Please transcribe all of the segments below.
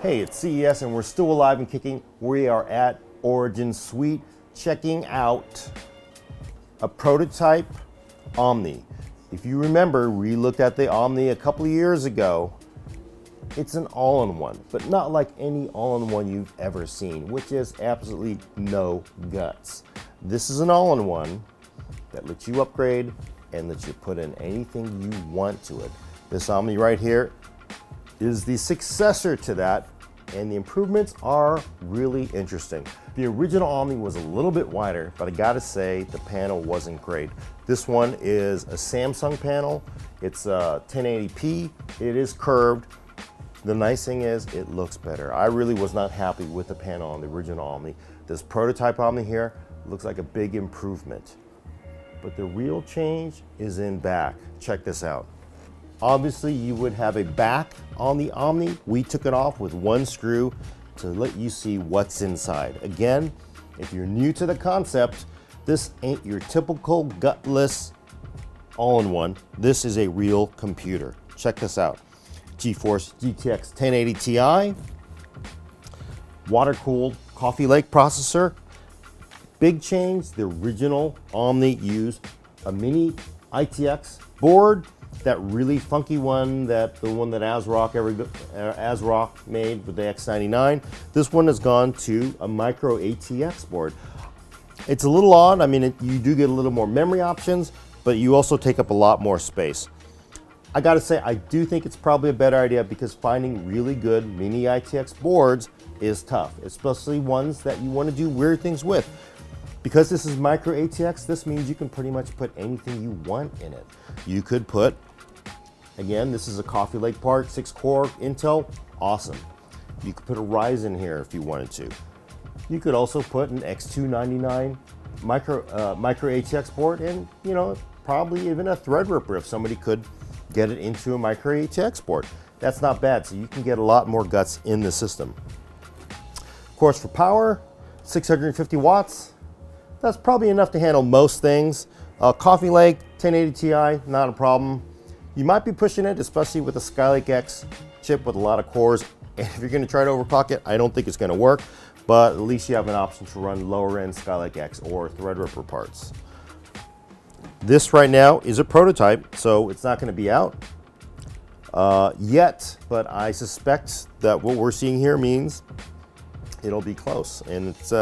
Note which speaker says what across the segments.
Speaker 1: Hey, it's CES and we're still alive and kicking. We are at Origin Suite checking out a prototype Omni. If you remember, we looked at the Omni a couple of years ago. It's an all-in-one, but not like any all-in-one you've ever seen, which is absolutely no guts. This is an all-in-one that lets you upgrade and lets you put in anything you want to it. This Omni right here is the successor to that, and the improvements are really interesting. The original Omni was a little bit wider, but I gotta say the panel wasn't great. This one is a Samsung panel. It's 1080p. It is curved. The nice thing is it looks better. I really was not happy with the panel on the original Omni. This prototype Omni here looks like a big improvement. But the real change is in back. Check this out. Obviously, you would have a back on the Omni. We took it off with one screw to let you see what's inside. Again, if you're new to the concept, this ain't your typical gutless all-in-one. This is a real computer. Check this out. GeForce GTX 1080 Ti, water-cooled Coffee Lake processor. Big change, the original Omni used a mini ITX board. That really funky one, the one that ASRock made with the X99. This one has gone to a micro ATX board. It's a little odd. I mean, you do get a little more memory options, but you also take up a lot more space. I gotta say, I do think it's probably a better idea because finding really good mini ITX boards is tough, especially ones that you want to do weird things with. Because this is micro ATX, this means you can pretty much put anything you want in it. You could put, again, this is a Coffee Lake part, 6-core Intel, awesome. You could put a Ryzen here if you wanted to. You could also put an X299 micro ATX board and, you know, probably even a Threadripper if somebody could get it into a micro ATX board. That's not bad, so you can get a lot more guts in the system. Of course, for power, 650 watts. That's probably enough to handle most things. Coffee Lake 1080 Ti, not a problem. You might be pushing it, especially with a Skylake X chip with a lot of cores. And if you're gonna try to overclock it, I don't think it's gonna work, but at least you have an option to run lower end Skylake X or Threadripper parts. This right now is a prototype, so it's not gonna be out yet, but I suspect that what we're seeing here means it'll be close. And it's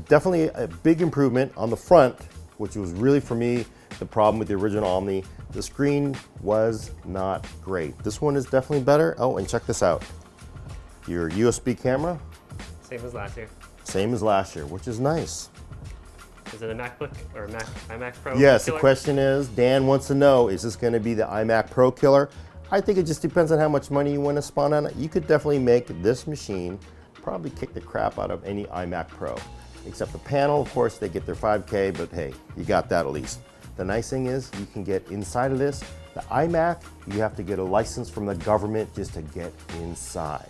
Speaker 1: definitely a big improvement on the front, which was really, for me, the problem with the original Omni. The screen was not great. This one is definitely better. Oh, and check this out. Your USB camera.
Speaker 2: Same as last year.
Speaker 1: Same as last year, which is nice.
Speaker 2: Is it a MacBook or a iMac Pro?
Speaker 1: Yes,
Speaker 2: killer?
Speaker 1: The question is, Dan wants to know, is this gonna be the iMac Pro killer? I think it just depends on how much money you want to spend on it. You could definitely make this machine probably kick the crap out of any iMac Pro. Except the panel, of course, they get their 5K, but hey, you got that at least. The nice thing is you can get inside of this. The iMac, you have to get a license from the government just to get inside.